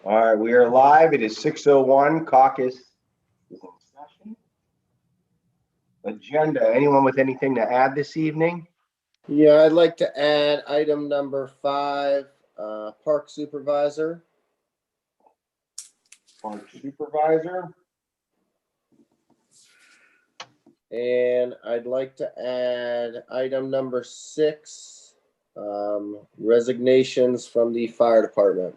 All right, we are live. It is 6:01. Caucus is in session. Agenda. Anyone with anything to add this evening? Yeah, I'd like to add item number 5, park supervisor. Park supervisor. And I'd like to add item number 6, resignations from the fire department.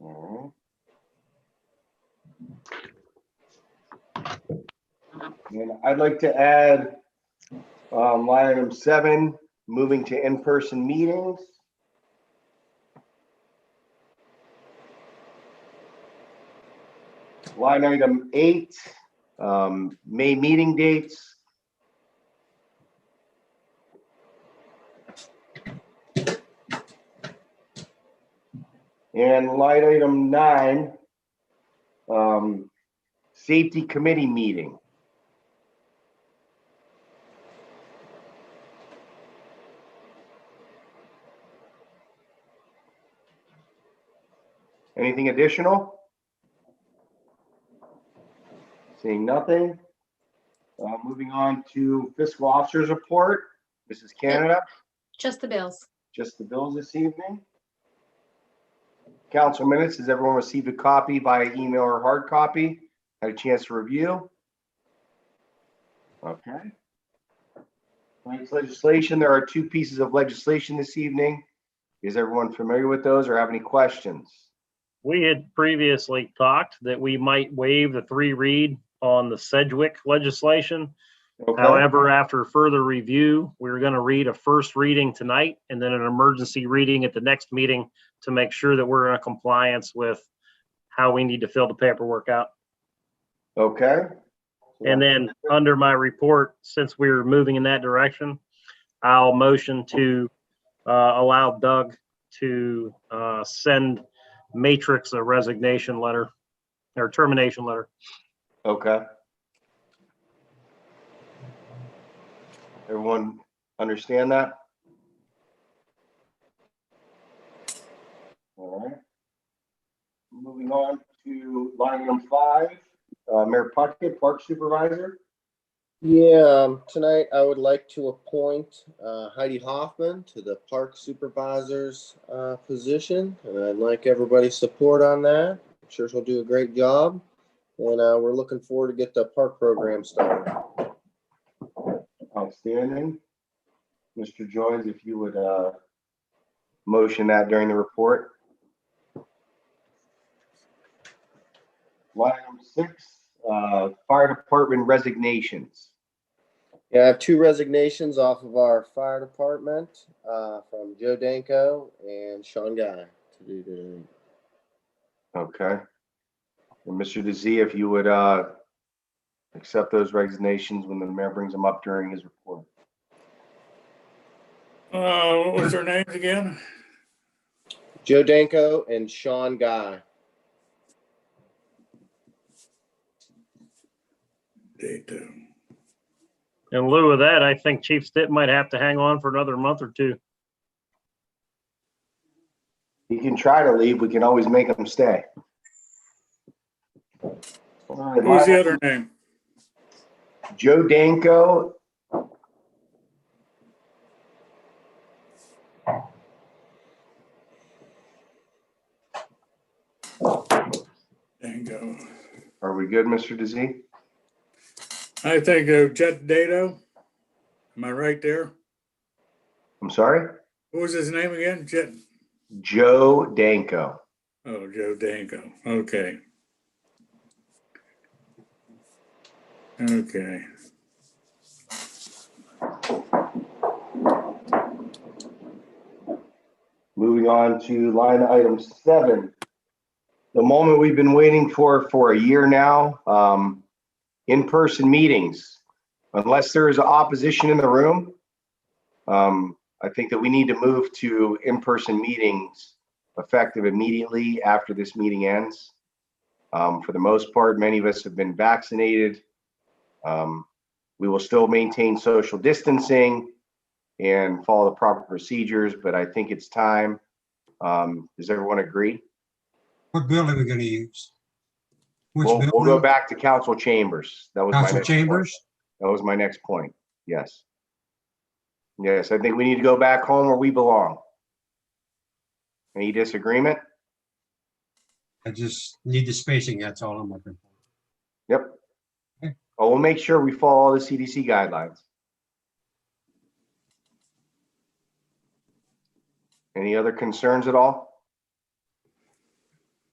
All right. And I'd like to add line item 7, moving to in-person meetings. Line item 8, May meeting dates. And line item 9, safety committee meeting. Anything additional? Seeing nothing. Moving on to fiscal officer's report. Mrs. Canada. Just the bills. Just the bills this evening. Council minutes. Has everyone received a copy by email or hard copy? Had a chance to review? Okay. Tonight's legislation. There are 2 pieces of legislation this evening. Is everyone familiar with those or have any questions? We had previously talked that we might waive the 3 read on the Sedgwick legislation. Okay. However, after further review, we're going to read a first reading tonight and then an emergency reading at the next meeting to make sure that we're in compliance with how we need to fill the paperwork out. Okay. And then under my report, since we're moving in that direction, I'll motion to allow Doug to send Matrix a resignation letter or termination letter. Okay. Everyone understand that? All right. Moving on to line item 5, Mayor Puckett, Park Supervisor. Yeah, tonight I would like to appoint Heidi Hoffman to the park supervisor's position, and I'd like everybody's support on that. I'm sure she'll do a great job, and we're looking forward to get the park program started. Outstanding. Mr. Jones, if you would motion that during the report. Line item 6, fire department resignations. Yeah, I have 2 resignations off of our fire department from Joe Danko and Sean Guy to do today. Okay. And Mr. DeZ, if you would accept those resignations when the mayor brings them up during his report. What was their names again? Joe Danko and Sean Guy. Data. In lieu of that, I think Chief Stitt might have to hang on for another month or 2. He can try to leave. We can always make him stay. All right, What was the other name? Joe Danko. Dango. Are we good, Mr. DeZ? I think Jet Dato. Am I right there? I'm sorry? What was his name again? Jet. Joe Danko. Oh, Joe Danko. Okay. Okay. Moving on to line item 7. The moment we've been waiting for a year now. In-person meetings. Unless there is opposition in the room, I think that we need to move to in-person meetings effective immediately after this meeting ends. For the most part, many of us have been vaccinated. We will still maintain social distancing and follow the proper procedures, but I think it's time Does everyone agree? What building are we gonna use? Which We'll go building? back to council chambers. That was my Council next point. chambers? That was my next point. Yes. Yes, I think we need to go back home where we belong. Any disagreement? I just need the spacing, that's all I'm looking for. Yep. Okay. Oh, we'll make sure we follow all the CDC guidelines. Any other concerns at all?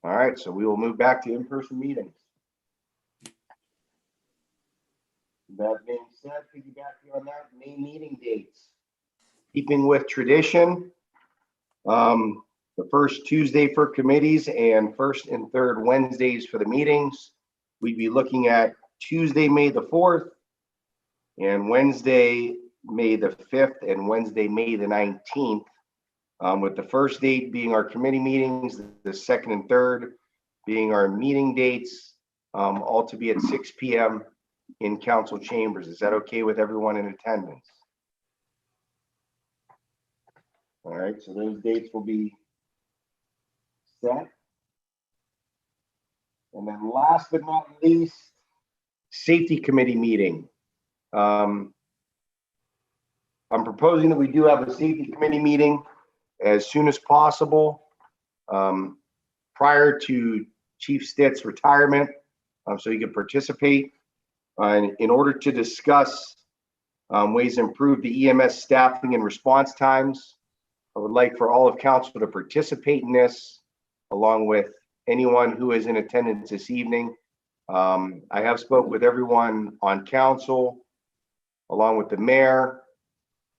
All right, so we will move back to in-person meetings. That being said, piggybacking on that, May meeting dates. Keeping with tradition, the first Tuesday for committees and first and third Wednesdays for the meetings. We'd be looking at Tuesday, May the 4th, and Wednesday, May the 5th, and Wednesday, May the 19th. With the first date being our committee meetings, the second and third being our meeting dates, all to be at 6 p.m. in council chambers. Is that okay with everyone in attendance? All right, so those dates will be set. And then last but not least, safety committee meeting. I'm proposing that we do have a safety committee meeting as soon as possible, prior to Chief Stitt's retirement, so he could participate. In order to discuss ways to improve the EMS staffing and response times, I would like for all of council to participate in this, along with anyone who is in attendance this evening. I have spoke with everyone on council, along with the mayor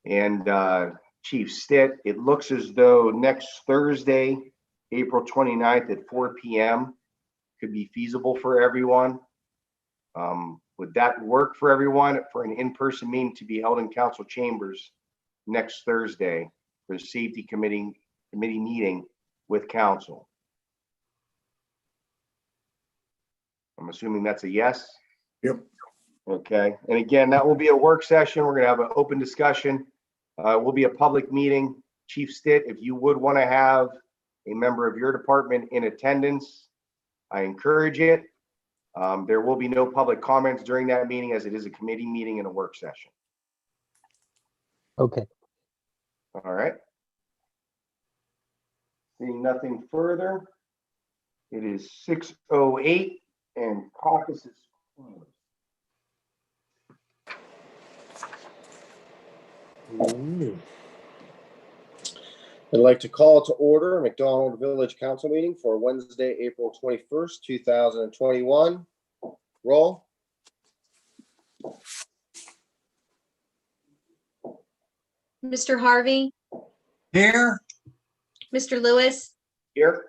and Chief Stitt. It looks as though next Thursday, April 29th at 4 p.m. could be feasible for everyone. Would that work for everyone for an in-person meeting to be held in council chambers next Thursday for the safety committee meeting with council? I'm assuming that's a yes. Yep. Okay, and again, that will be a work session. We're gonna have an open discussion. It will be a public meeting. Chief Stitt, if you would want to have a member of your department in attendance, I encourage it. There will be no public comments during that meeting, as it is a committee meeting and a work session. Okay. All right. Seeing nothing further, it is 6:08 and caucus is closed. I'd like to call to order McDonald Village Council meeting for Wednesday, April 21st, 2021. Roll. Mr. Harvey, Here, Mr. Lewis, Here.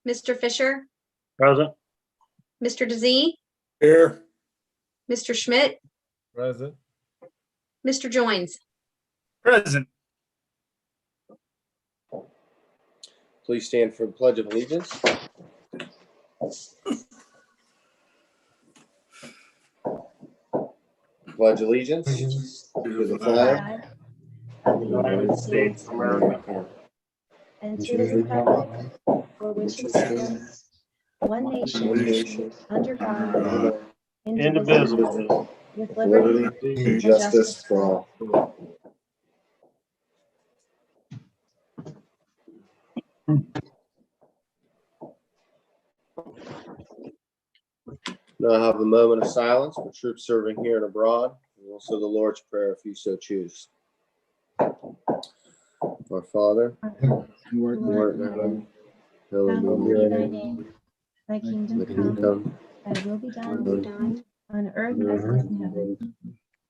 Mr. Fisher, Present. Mr. DeZee, Here. Mr. Schmidt, Present. Mr. Joins. Present. Please stand for the Pledge of Allegiance. Pledge allegiance to the flag of the United States of America and to the republic for which it stands, one nation, under God, indivisible, with liberty and justice for all. Now I have a moment of silence for troops serving here and abroad, and also the Lord's Prayer if you so choose. Our Father, who art in heaven, hallowed be thy name. Thy Thy kingdom kingdom come, come, thy will be thy done will be done on earth on as it earth is in heaven.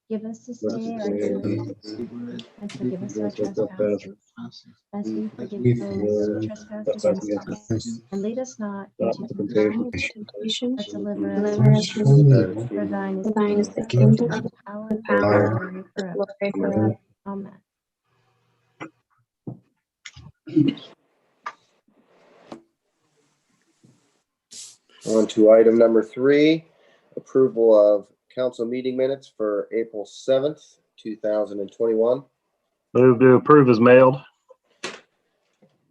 Give us this Bless day us our today our daily daily bread, bread, and forgive us our forgive us our trespasses, as we we forgive those who forgive trespass trespass against us. against And lead us not not into into temptation, but deliver us Deliver from us evil. from evil. For thine is Thine is the the kingdom, kingdom, the power, the and power, the glory forever. forever. Amen. On to item number 3, approval of council meeting minutes for April 7th, 2021. Move to approve is mailed.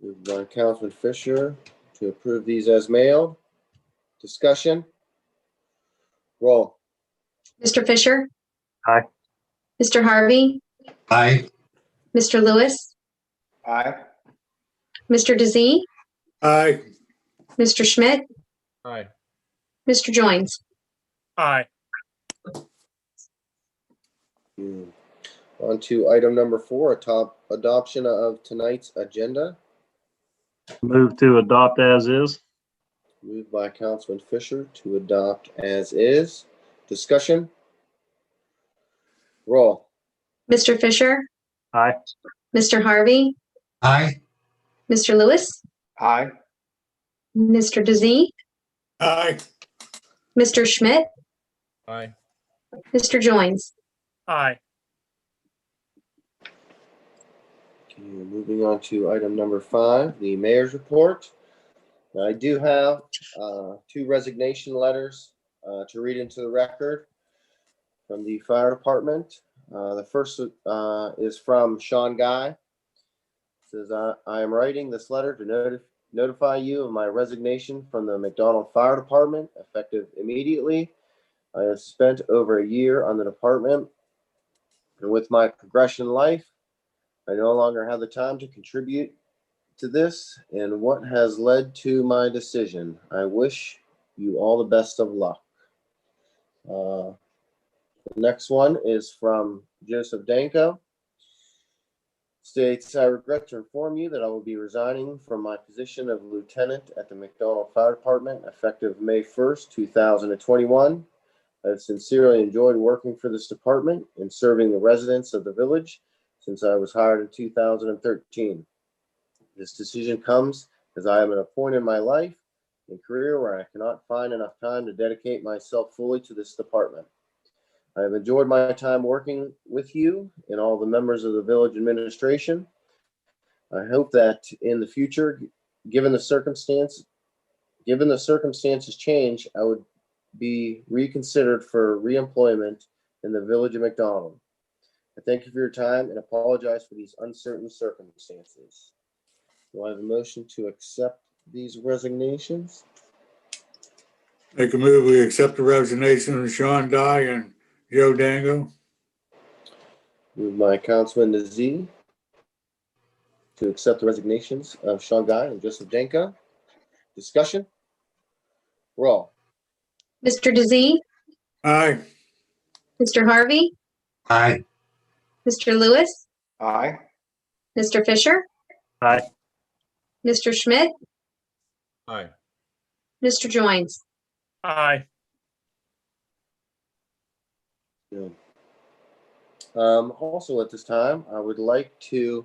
Moved by Councilman Fisher to approve these as mailed. Discussion. Roll. Mr. Fisher? Aye. Mr. Harvey? Aye. Mr. Lewis? Aye. Mr. DeZee? Aye. Mr. Schmidt? Aye. Mr. Joines? Aye. On to item number 4, adoption of tonight's agenda. Move to adopt as is. Moved by Councilman Fisher to adopt as is. Discussion. Roll. Mr. Fisher? Aye. Mr. Harvey? Aye. Mr. Lewis? Aye. Mr. DeZee? Aye. Mr. Schmidt? Aye. Mr. Joines? Aye. Okay, moving on to item number 5, the mayor's report. Now, I do have 2 resignation letters to read into the record from the fire department. The first is from Sean Guy. It says, I am writing this letter to notify you of my resignation from the McDonald Fire Department, effective immediately. I have spent over a year on the department, and with my progression in life, I no longer have the time to contribute to this and what has led to my decision. I wish you all the best of luck. The next one is from Joseph Danko. States, I regret to inform you that I will be resigning from my position of lieutenant at the McDonald Fire Department effective May 1st, 2021. I have sincerely enjoyed working for this department and serving the residents of the village since I was hired in 2013. This decision comes as I am at a point in my life and career where I cannot find enough time to dedicate myself fully to this department. I have enjoyed my time working with you and all the members of the village administration. I hope that in the future, given the circumstances change, I would be reconsidered for reemployment in the village of McDonald. I thank you for your time and apologize for these uncertain circumstances. Do I have a motion to accept these resignations? Make a move, we accept the resignation of Sean Dye and Joe Dango. Moved by Councilman DeZee to accept the resignations of Sean Guy and Joseph Danko. Discussion? Roll. Mr. DeZee? Aye. Mr. Harvey? Aye. Mr. Lewis? Aye. Mr. Fisher? Aye. Mr. Schmidt? Aye. Mr. Joines? Aye. Good. Also at this time, I would like to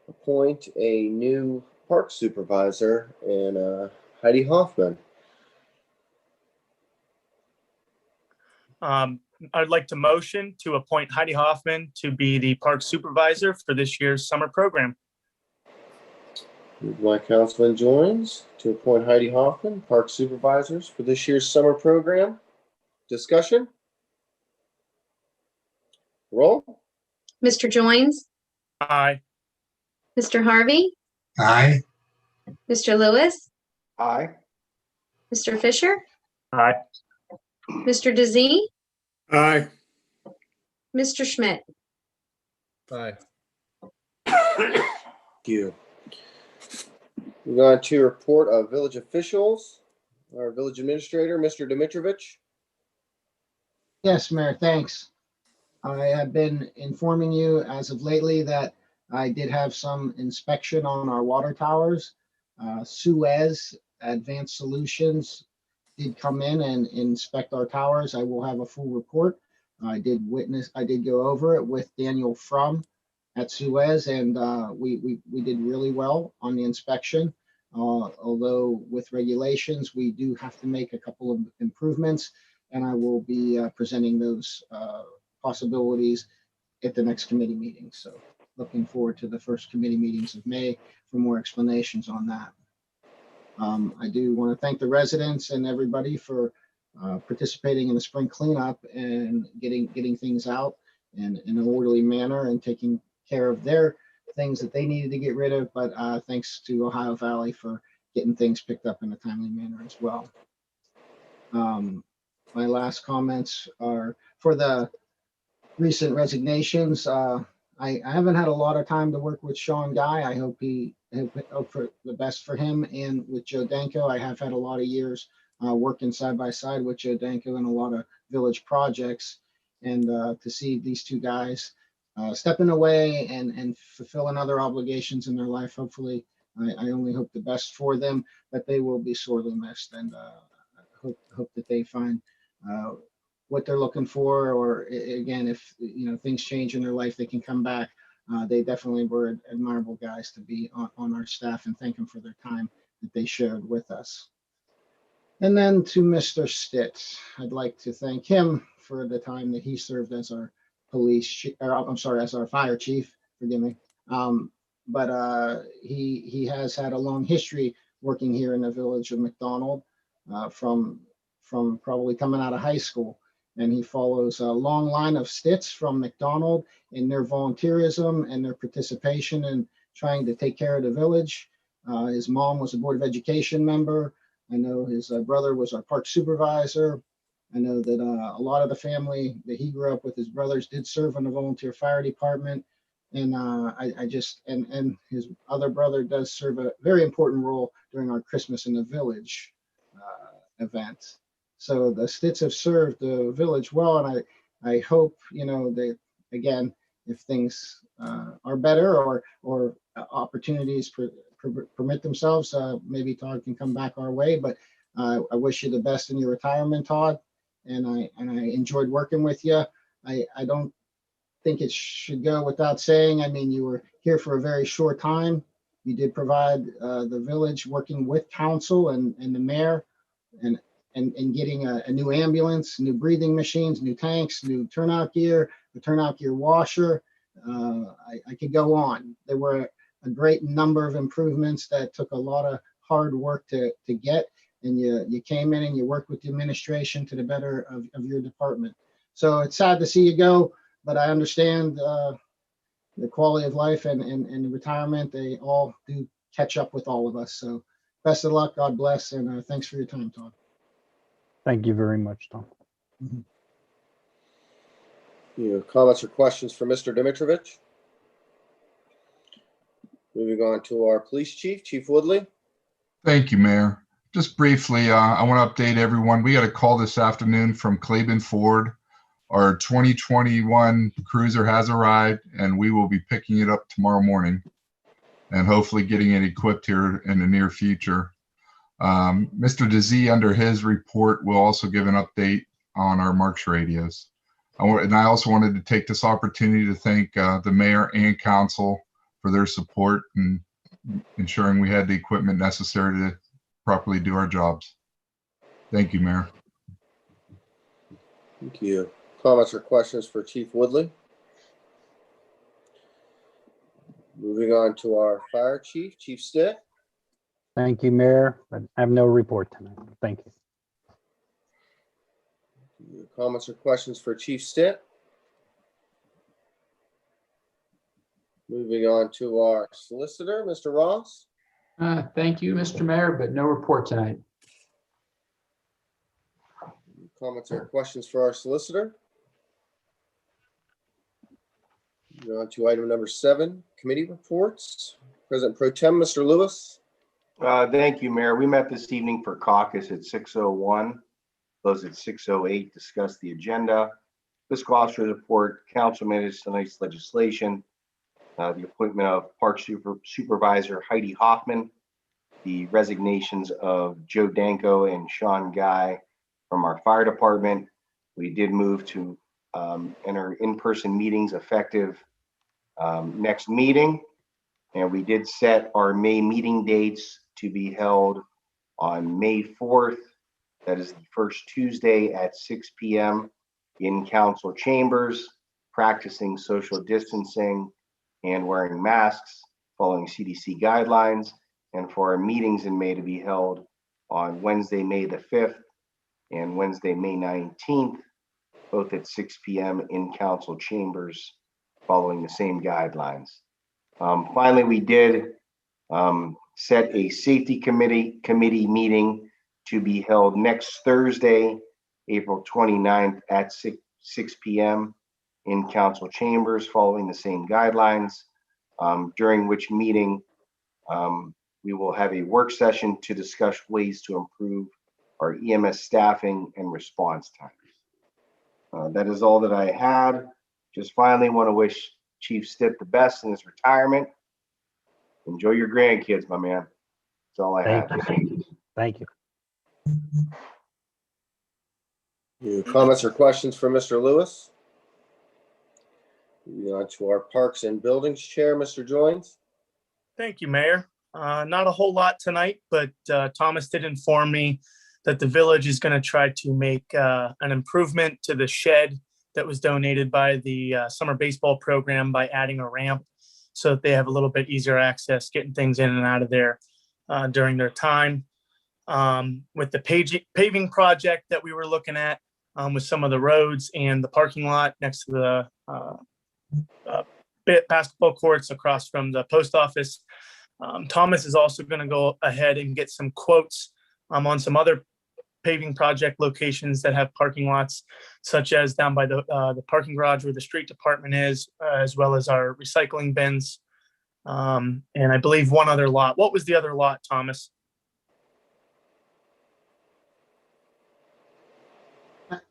appoint a new park supervisor in Heidi Hoffman. I'd like to motion to appoint Heidi Hoffman to be the park supervisor for this year's summer program. Moved by Councilman Joines to appoint Heidi Hoffman, park supervisors for this year's summer program. Discussion? Roll. Mr. Joines? Aye. Mr. Harvey? Aye. Mr. Lewis? Aye. Mr. Fisher? Aye. Mr. DeZee? Aye. Mr. Schmidt? Aye. Thank you. We're going to report of village officials. Our village administrator, Mr. Dimitrovich. Yes, Mayor, thanks. I have been informing you as of lately that I did have some inspection on our water towers. Suez Advanced Solutions did come in and inspect our towers. I will have a full report. I did go over it with Daniel Frum at Suez, and we did really well on the inspection. Although with regulations, we do have to make a couple of improvements, and I will be presenting those possibilities at the next committee meeting. So looking forward to the first committee meetings of May for more explanations on that. I do want to thank the residents and everybody for participating in the spring cleanup and getting things out in an orderly manner and taking care of their things that they needed to get rid of, but thanks to Ohio Valley for getting things picked up in a timely manner as well. My last comments are for the recent resignations. I haven't had a lot of time to work with Sean Guy. I hope for the best for him, and with Joe Danko. I have had a lot of years working side by side with Joe Danko in a lot of village projects, and to see these two guys stepping away and fulfilling other obligations in their life. Hopefully, I only hope the best for them, but they will be sorely missed, and hope that they find what they're looking for, or again, if things change in their life, they can come back. They definitely were admirable guys to be on our staff, and thank them for their time that they shared with us. And then to Mr. Stitt, I'd like to thank him for the time that he served as our as our fire chief. Forgive me. But he has had a long history working here in the village of McDonald, from probably coming out of high school. And he follows a long line of Stitts from McDonald in their volunteerism and their participation in trying to take care of the village. His mom was a Board of Education member. I know his brother was our park supervisor. I know that a lot of the family that he grew up with, his brothers, did serve in the volunteer fire department. And and his other brother does serve a very important role during our Christmas in the Village event. So the Stitts have served the village well, and I hope that, again, if things are better or opportunities permit themselves, maybe Todd can come back our way. But I wish you the best in your retirement, Todd, and I enjoyed working with you. I don't think it should go without saying. I mean, you were here for a very short time. You did provide the village, working with council and the mayor, and getting a new ambulance, new breathing machines, new tanks, new turnout gear, the turnout gear washer. I could go on. There were a great number of improvements that took a lot of hard work to get, and you came in and you worked with the administration to the better of your department. So it's sad to see you go, but I understand the quality of life and the retirement. They all do catch up with all of us. So best of luck, God bless, and thanks for your time, Todd. Thank you very much, Tom. Comments or questions for Mr. Dimitrovich? Moving on to our police chief, Chief Woodley. Thank you, Mayor. Just briefly, I want to update everyone. We got a call this afternoon from Claiborne Ford. Our 2021 Cruiser has arrived, and we will be picking it up tomorrow morning and hopefully getting it equipped here in the near future. Mr. DeZ, under his report, will also give an update on our Marks radios. And I also wanted to take this opportunity to thank the mayor and council for their support in ensuring we had the equipment necessary to properly do our jobs. Thank you, Mayor. Thank you. Comments or questions for Chief Woodley? Moving on to our fire chief, Chief Stitt. Thank you, Mayor. I have no report tonight. Thank you. Comments or questions for Chief Stitt? Moving on to our solicitor, Mr. Ross. Thank you, Mr. Mayor, but no report tonight. Comments or questions for our solicitor? Moving on to item number 7, committee reports. President Pro Tem, Mr. Lewis. Thank you, Mayor. We met this evening for caucus at 6:01. Closed at 6:08. Discussed the agenda, fiscal officer's report, council minutes, tonight's legislation, the appointment of Park Supervisor Heidi Hoffman, the resignations of Joe Danko and Sean Guy from our fire department. We did move to enter in-person meetings effective next meeting. And we did set our May meeting dates to be held on May 4th. That is the first Tuesday at 6 p.m. in council chambers, practicing social distancing and wearing masks, following CDC guidelines, and for our meetings in May to be held on Wednesday, May the 5th and Wednesday, May 19th, both at 6 p.m. in council chambers, following the same guidelines. Finally, we did set a safety committee meeting to be held next Thursday, April 29th at 6 p.m. in council chambers, following the same guidelines, during which meeting we will have a work session to discuss ways to improve our EMS staffing and response times. That is all that I had. Just finally want to wish Chief Stitt the best in his retirement. Enjoy your grandkids, my man. That's all I have. Thank you. Any comments or questions for Mr. Lewis? Moving on to our Parks and Buildings Chair, Mr. Joins. Thank you, Mayor. Not a whole lot tonight, but Thomas did inform me that the village is going to try to make an improvement to the shed that was donated by the summer baseball program by adding a ramp so that they have a little bit easier access getting things in and out of there during their time. With the paving project that we were looking at with some of the roads and the parking lot next to the basketball courts across from the post office. Thomas is also going to go ahead and get some quotes on some other paving project locations that have parking lots, such as down by the parking garage where the street department is, as well as our recycling bins. And I believe one other lot. What was the other lot, Thomas?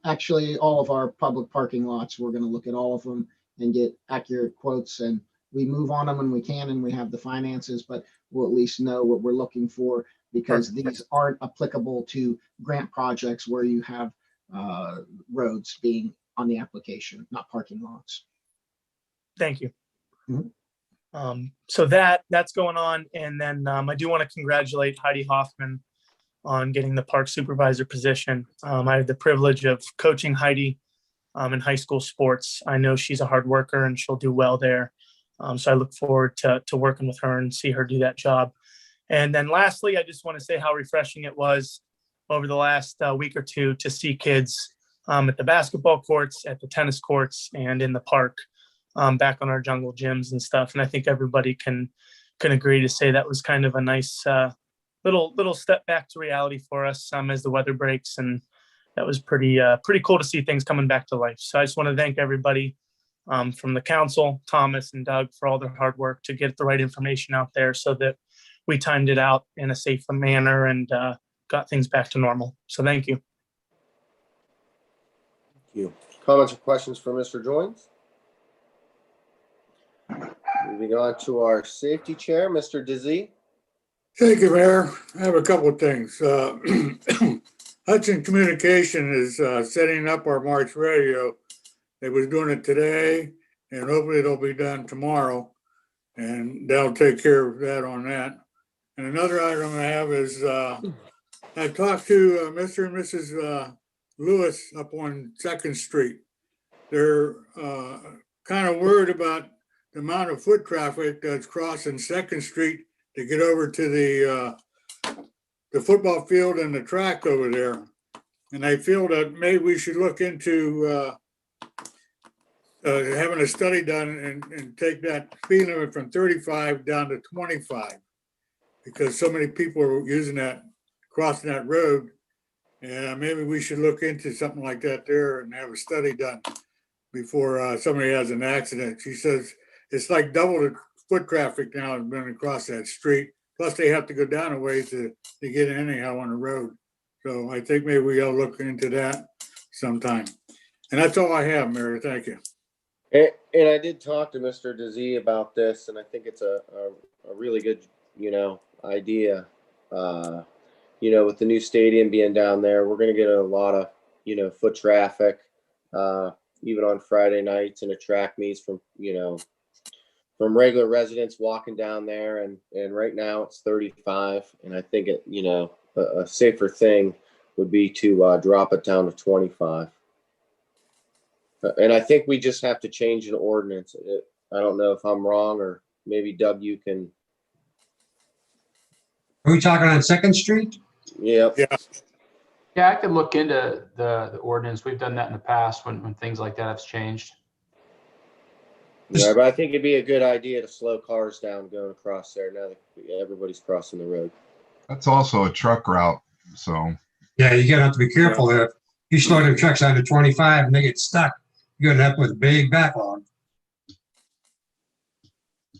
Actually, all of our public parking lots, we're going to look at all of them and get accurate quotes, and we move on them when we can and we have the finances, but we'll at least know what we're looking for, because these aren't applicable to grant projects where you have roads being on the application, not parking lots. Thank you. Mhm. So that's going on. And then I do want to congratulate Heidi Hoffman on getting the park supervisor position. I had the privilege of coaching Heidi in high school sports. I know she's a hard worker and she'll do well there. So I look forward to working with her and see her do that job. And then lastly, I just want to say how refreshing it was over the last week or two to see kids at the basketball courts, at the tennis courts, and in the park, back on our jungle gyms and stuff. And I think everybody can agree to say that was kind of a nice little step back to reality for us as the weather breaks. And that was pretty cool to see things coming back to life. So I just want to thank everybody from the council, Thomas and Doug, for all their hard work to get the right information out there so that we timed it out in a safe manner and got things back to normal. So thank you. Thank you. Comments or questions for Mr. Joins? Moving on to our Safety Chair, Mr. Dizzy. Thank you, Mayor. I have a couple of things. Hudson Communication is setting up our March radio. They was doing it today, and hopefully it'll be done tomorrow, and they'll take care of that on that. And another item I have is I talked to Mr. and Mrs. Lewis up on 2nd Street. They're kind of worried about the amount of foot traffic that's crossing 2nd Street to get over to the football field and the track over there. And I feel that maybe we should look into having a study done and take that speed limit from 35 down to 25, because so many people are crossing that road. And maybe we should look into something like that there and have a study done before somebody has an accident. She says it's like double the foot traffic now running across that street. Plus they have to go down a ways to get in anyhow on the road. So I think maybe we ought to look into that sometime. And that's all I have, Mayor. Thank you. And I did talk to Mr. Dizzy about this, and I think it's a really good, idea. With the new stadium being down there, we're going to get a lot of, foot traffic, even on Friday nights and at track meets from regular residents walking down there. And right now it's 35. And I think a safer thing would be to drop it down to 25. And I think we just have to change an ordinance. I don't know if I'm wrong, or maybe Doug, you can. Are we talking on 2nd Street? Yep. Yeah. Yeah, I could look into the ordinance. We've done that in the past when things like that have changed. Yeah, but I think it'd be a good idea to slow cars down going across there now that everybody's crossing the road. That's also a truck route, so. Yeah, you're gonna have to be careful there. If you slow them trucks down to 25 and they get stuck, you're gonna end up with a big backlog.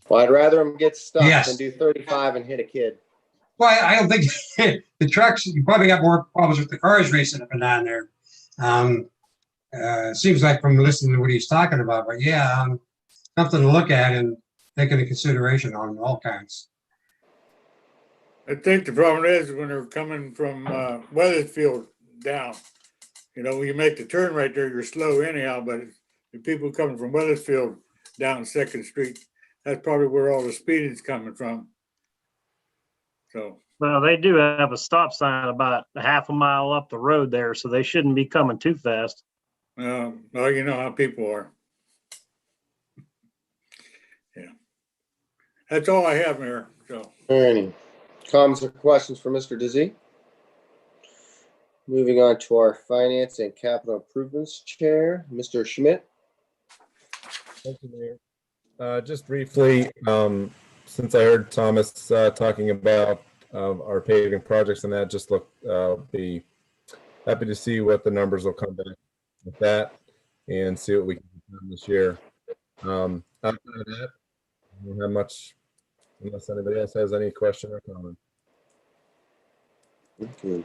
Well, I'd rather them get stuck Yes. than do 35 and hit a kid. Well, I don't think the trucks, you probably got more problems with the cars racing up and down there. Seems like from listening to what he's talking about, but yeah, something to look at and take into consideration on all kinds. I think the problem is when they're coming from Weathersfield down, you know, when you make the turn right there, you're slow anyhow, but the people coming from Weathersfield down 2nd Street, that's probably where all the speeding's coming from. So, Well, they do have a stop sign about a half a mile up the road there, so they shouldn't be coming too fast. well, you know how people are. Yeah. That's all I have, Mayor. So, Any comments or questions for Mr. Dizzy? Moving on to our Finance and Capital Improvements Chair, Mr. Schmidt. Thank you, Mayor. Just briefly, since I heard Thomas talking about our paving projects and that, just be happy to see what the numbers will come back with that and see what we can do this year. Outside of that, I don't have much unless anybody else has any question or comment. Okay.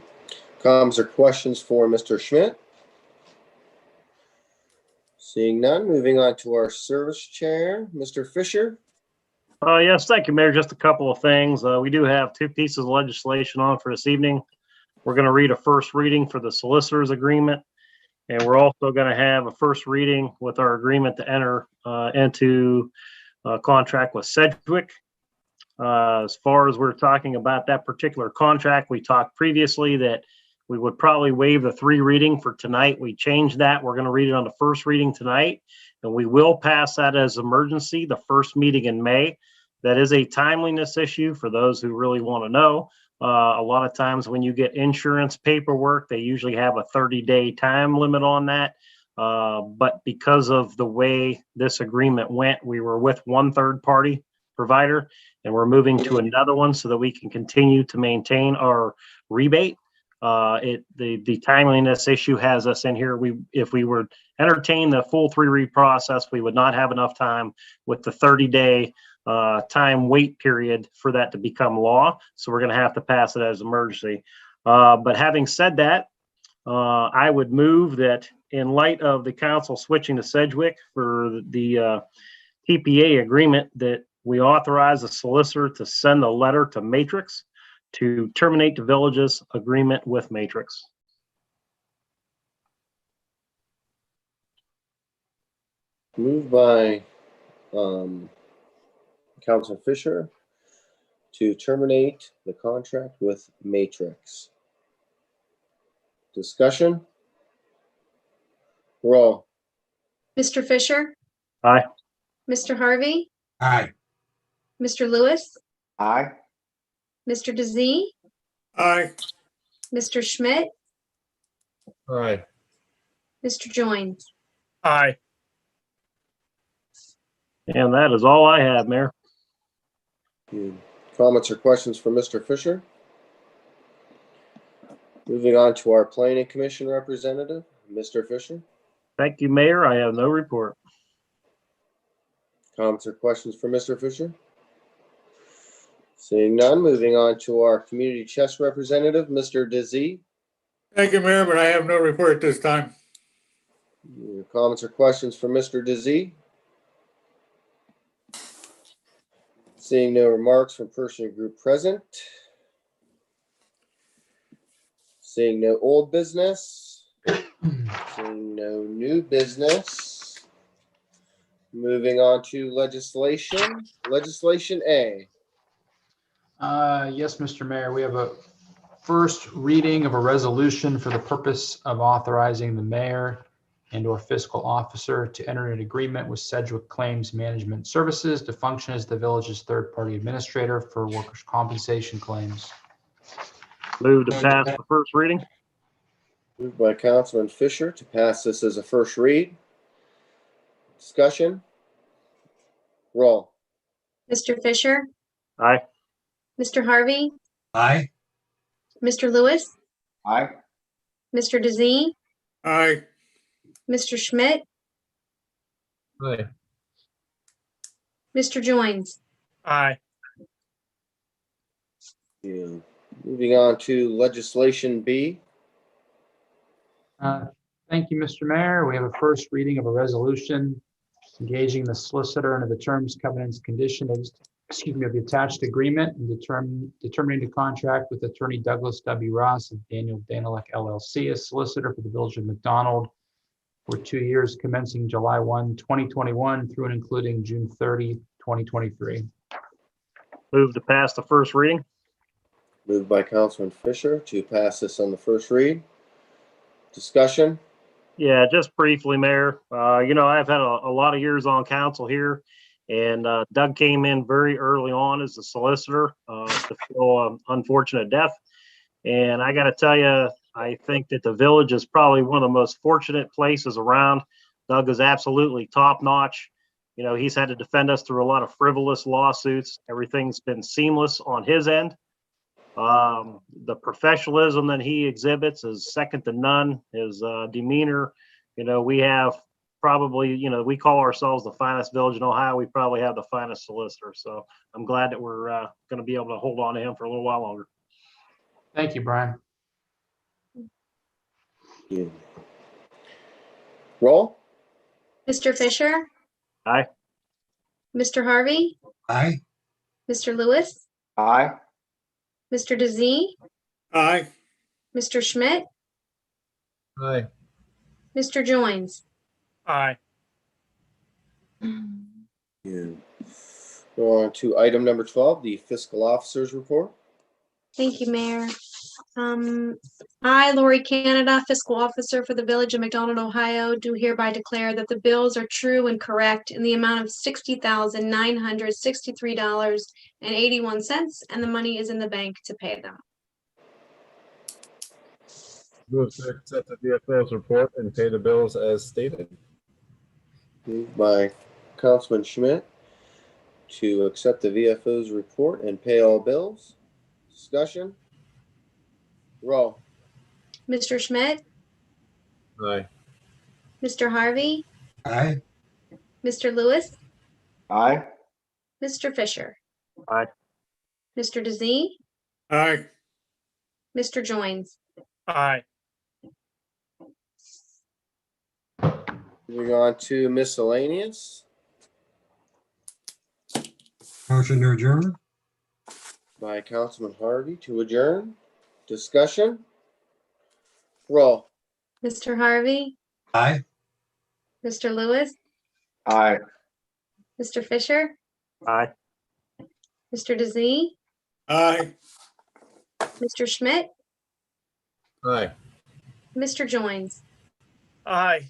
Comments or questions for Mr. Schmidt? Seeing none, moving on to our Service Chair, Mr. Fisher. Yes, thank you, Mayor. Just a couple of things. We do have 2 pieces of legislation on for this evening. We're going to read a first reading for the solicitor's agreement, and we're also going to have a first reading with our agreement to enter into a contract with Sedgwick. As far as we're talking about that particular contract, we talked previously that we would probably waive the 3 reading for tonight. We changed that. We're going to read it on the first reading tonight, and we will pass that as emergency the first meeting in May. That is a timeliness issue for those who really want to know. A lot of times when you get insurance paperwork, they usually have a 30-day time limit on that. But because of the way this agreement went, we were with one third-party provider, and we're moving to another one so that we can continue to maintain our rebate. The timeliness issue has us in here. If we were entertain the full 3-read process, we would not have enough time with the 30-day time wait period for that to become law. So we're going to have to pass it as emergency. But having said that, I would move that in light of the council switching to Sedgwick for the TPA agreement, that we authorize the solicitor to send a letter to Matrix to terminate the village's agreement with Matrix. Moved by Councilor Fisher to terminate the contract with Matrix. Discussion? Roll. Mr. Fisher? Aye. Mr. Harvey? Aye. Mr. Lewis? Aye. Mr. Dizzy? aye. Mr. Schmidt? Aye. Mr. Joines? Aye. And that is all I have, Mayor. Comments or questions for Mr. Fisher? Moving on to our Planning Commission representative, Mr. Fisher. Thank you, Mayor. I have no report. Comments or questions for Mr. Fisher? Seeing none, moving on to our Community Chest representative, Mr. Dizzy. Thank you, Mayor, but I have no report this time. Comments or questions for Mr. Dizzy? Seeing no remarks from person or group present. Seeing no old business. Seeing no new business. Moving on to legislation. Legislation A. Yes, Mr. Mayor, we have a first reading of a resolution for the purpose of authorizing the mayor and/or fiscal officer to enter an agreement with Sedgwick Claims Management Services to function as the village's third-party administrator for workers' compensation claims. Move to pass the first reading. Moved by Councilman Fisher to pass this as a first read. Discussion? Roll. Mr. Fisher, Aye. Mr. Harvey, Aye. Mr. Lewis, Aye. Mr. DeZee, aye, Mr. Schmidt, Aye. Mr. Joins. Aye. Yeah. Moving on to legislation B. Thank you, Mr. Mayor. We have a first reading of a resolution engaging the solicitor under the terms, covenants, conditions, of the attached agreement and determining the contract with Attorney Douglas W. Ross of Daniel Danilek LLC as solicitor for the Village of McDonald for 2 years commencing July 1, 2021 through and including June 30, 2023. Move to pass the first reading. Moved by Councilman Fisher to pass this on the first read. Discussion? Yeah, just briefly, Mayor. I've had a lot of years on council here, and Doug came in very early on as a solicitor to fill an unfortunate death. And I got to tell you, I think that the village is probably one of the most fortunate places around. Doug is absolutely top notch. He's had to defend us through a lot of frivolous lawsuits. Everything's been seamless on his end. The professionalism that he exhibits is second to none. His demeanor, we have probably, we call ourselves the finest village in Ohio. We probably have the finest solicitor. So I'm glad that we're going to be able to hold on to him for a little while longer. Thank you, Brian. Yeah. Roll. Mr. Fisher, Aye. Mr. Harvey, Aye. Mr. Lewis, Aye. Mr. DeZee, aye, Mr. Schmidt, Aye. Mr. Joins. Aye. Yeah. Go on to item number 12, the fiscal officer's report. Thank you, Mayor. I, Lori Canada, Fiscal Officer for the Village of McDonald, Ohio, do hereby declare that the bills are true and correct in the amount of $60,963.81, and the money is in the bank to pay them. Move to accept the VFO's report and pay the bills as stated. Moved by Councilman Schmidt to accept the VFO's report and pay all bills. Discussion? Roll. Mr. Schmidt, Aye. Mr. Harvey, Aye. Mr. Lewis, Aye. Mr. Fisher. Aye. Mr. DeZee, aye, Mr. Joins. Aye. Moving on to miscellaneous Motion to adjourn. by Councilman Harvey to adjourn. Discussion? Roll. Mr. Harvey, Aye. Mr. Lewis, Aye. Mr. Fisher, Aye. Mr. DeZee, aye. Mr. Schmidt, Aye. Mr. Joins. Aye.